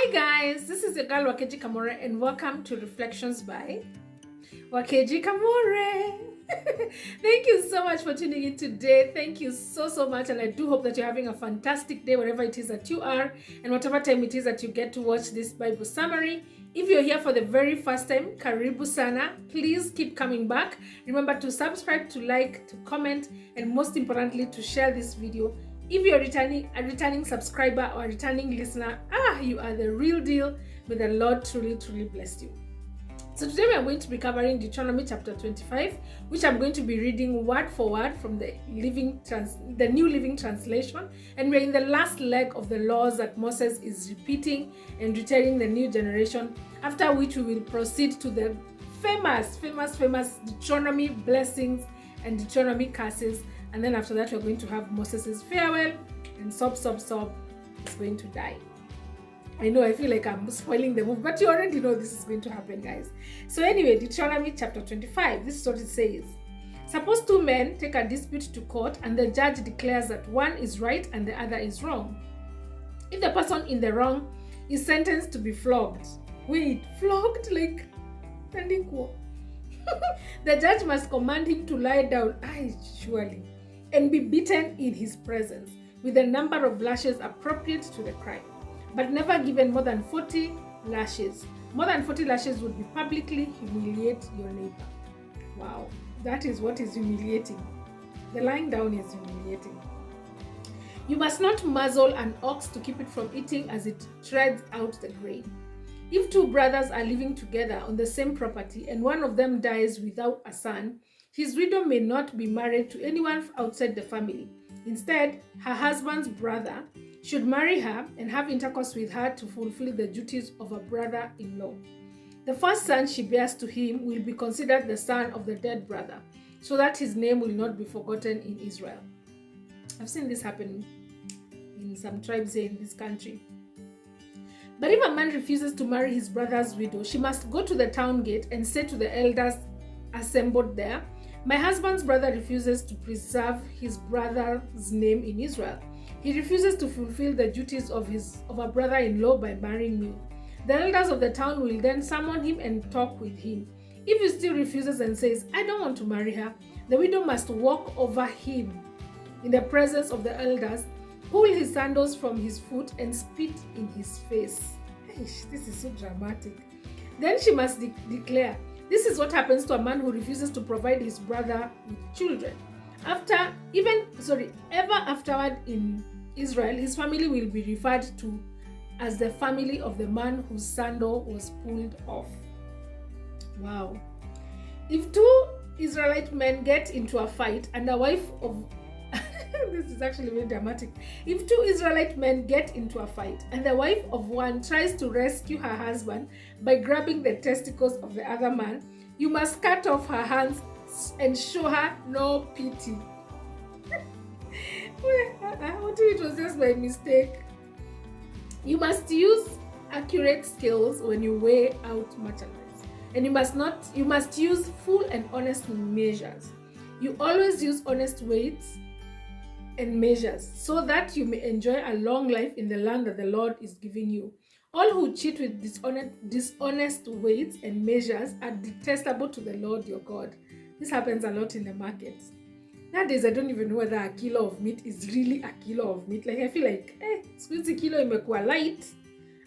Hi guys, this is your girl Wakeji Kamore and welcome to Reflections by Wakeji Kamore. Thank you so much for tuning in today. Thank you so much, and I do hope that you're having a fantastic day wherever it is that you are and whatever time it is that you get to watch this Bible summary. If you're here for the very first time, karibu sana. Please keep coming back. Remember to subscribe, to like, to comment, and most importantly to share this video. If you're a returning subscriber or a returning listener, you are the real deal. May the Lord truly bless you. So today we are going to be covering Deuteronomy chapter 25, which I'm going to be reading word for word from the New Living Translation. And we're in the last leg of the laws that Moses is repeating and retelling the new generation, after which we will proceed to the famous Deuteronomy blessings and Deuteronomy curses. And then after that, we're going to have Moses' farewell, and Sob is going to die. I know, I feel like I'm spoiling the movie, but you already know this is going to happen, guys. So anyway, Deuteronomy chapter 25, this is what it says. Suppose two men take a dispute to court, and the judge declares that one is right and the other is wrong. If the person in the wrong is sentenced to be flogged. Wait, flogged like Tandiko. The judge must command him to lie down, surely, and be beaten in his presence with a number of lashes appropriate to the crime, but never given more than 40 lashes. More than 40 lashes would be publicly humiliate your neighbor. Wow, that is what is humiliating. The lying down is humiliating. You must not muzzle an ox to keep it from eating as it treads out the grain. If two brothers are living together on the same property and one of them dies without a son, his widow may not be married to anyone outside the family. Instead, her husband's brother should marry her and have intercourse with her to fulfill the duties of a brother-in-law. The first son she bears to him will be considered the son of the dead brother, so that his name will not be forgotten in Israel. I've seen this happen in some tribes here in this country. But if a man refuses to marry his brother's widow, she must go to the town gate and say to the elders assembled there, "My husband's brother refuses to preserve his brother's name in Israel. He refuses to fulfill the duties of a brother-in-law by marrying me." The elders of the town will then summon him and talk with him. If he still refuses and says, "I don't want to marry her," the widow must walk over him in the presence of the elders, pull his sandals from his foot, and spit in his face. This is so dramatic. Then she must declare, "This is what happens to a man who refuses to provide his brother with children." Ever afterward in Israel, his family will be referred to as the family of the man whose sandal was pulled off. Wow. If two Israelite men get into a fight and a wife of this is actually very dramatic. If two Israelite men get into a fight and the wife of one tries to rescue her husband by grabbing the testicles of the other man, you must cut off her hands and show her no pity. I thought it was just by mistake. You must use accurate scales when you weigh out merchandise, and you must use full and honest measures. You always use honest weights and measures so that you may enjoy a long life in the land that the Lord is giving you. All who cheat with dishonest weights and measures are detestable to the Lord your God. This happens a lot in the markets. Nowadays, I don't even know whether a kilo of meat is really a kilo of meat. Like, I feel like, squeezy kilo imekuwa light.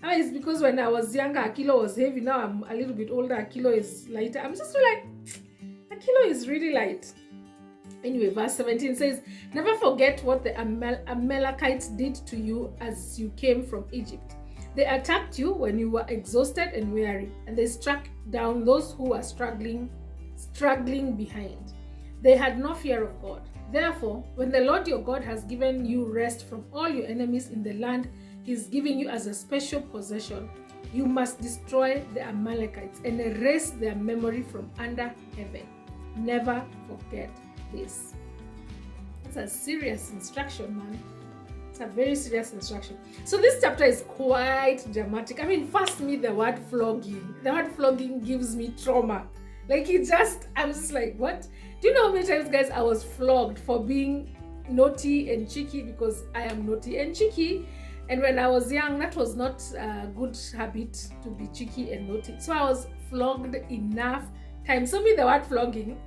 It's because when I was younger, a kilo was heavy. Now I'm a little bit older, a kilo is lighter. I'm just like, a kilo is really light. Anyway, verse 17 says, "Never forget what the Amalekites did to you as you came from Egypt. They attacked you when you were exhausted and weary, and they struck down those who were struggling behind. They had no fear of God. Therefore, when the Lord your God has given you rest from all your enemies in the land he's giving you as a special possession, you must destroy the Amalekites and erase their memory from under heaven. Never forget this." It's a serious instruction, man. It's a very serious instruction. So this chapter is quite dramatic. First the word flogging. The word flogging gives me trauma. I'm just like, what? Do you know how many times, guys, I was flogged for being naughty and cheeky? Because I am naughty and cheeky. And when I was young, that was not a good habit, to be cheeky and naughty. So I was flogged enough times. So me, the word flogging,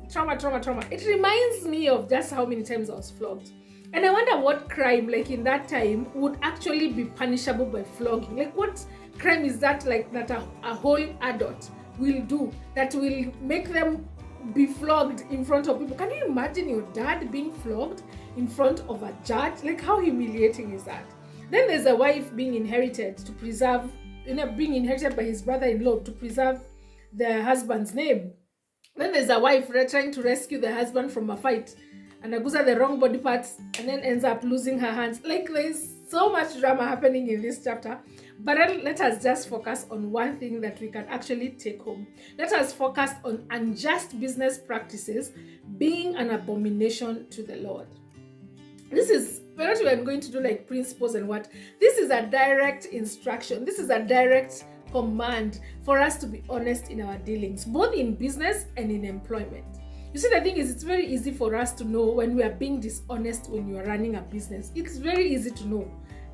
trauma. It reminds me of just how many times I was flogged. And I wonder what crime, like in that time, would actually be punishable by flogging. Like what crime is that, like that a whole adult will do that will make them be flogged in front of people? Can you imagine your dad being flogged in front of a judge? Like how humiliating is that? Then there's a wife being inherited to preserve, being inherited by his brother-in-law to preserve the husband's name. Then there's a wife trying to rescue the husband from a fight and aguza the wrong body parts and then ends up losing her hands. Like there's so much drama happening in this chapter. But let us just focus on one thing that we can actually take home. Let us focus on unjust business practices being an abomination to the Lord. This is, we're not even going to do like principles and what. This is a direct instruction. This is a direct command for us to be honest in our dealings, both in business and in employment. You see, the thing is, it's very easy for us to know when we are being dishonest when you are running a business. It's very easy to know.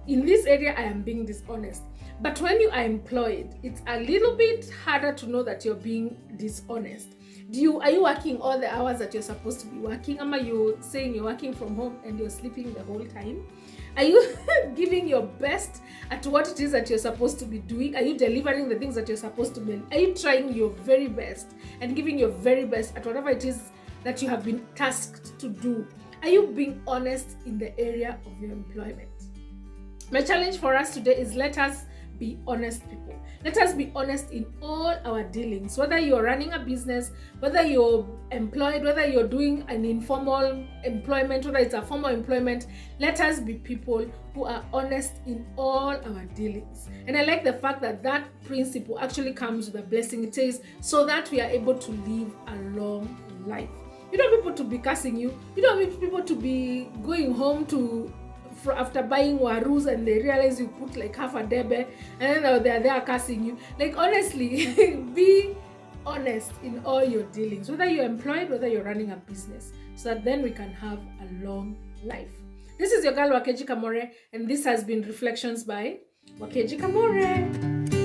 In this area, I am being dishonest. But when you are employed, it's a little bit harder to know that you're being dishonest. Are you working all the hours that you're supposed to be working? Am you saying you're working from home and you're sleeping the whole time? Are you giving your best at what it is that you're supposed to be doing? Are you delivering the things that you're supposed to be? Are you trying your very best and giving your very best at whatever it is that you have been tasked to do? Are you being honest in the area of your employment? My challenge for us today is, let us be honest people. Let us be honest in all our dealings, whether you're running a business, whether you're employed, whether you're doing an informal employment, whether it's a formal employment. Let us be people who are honest in all our dealings. And I like the fact that that principle actually comes with a blessing. It says, so that we are able to live a long life. You don't want people to be cursing you. You don't want people to be going home after buying warus and they realize you put like half a debe and then they're there cursing you. Like honestly, be honest in all your dealings, whether you're employed, whether you're running a business, so that then we can have a long life. This is your girl Wakeji Kamore, and this has been Reflections by Wakeji Kamore.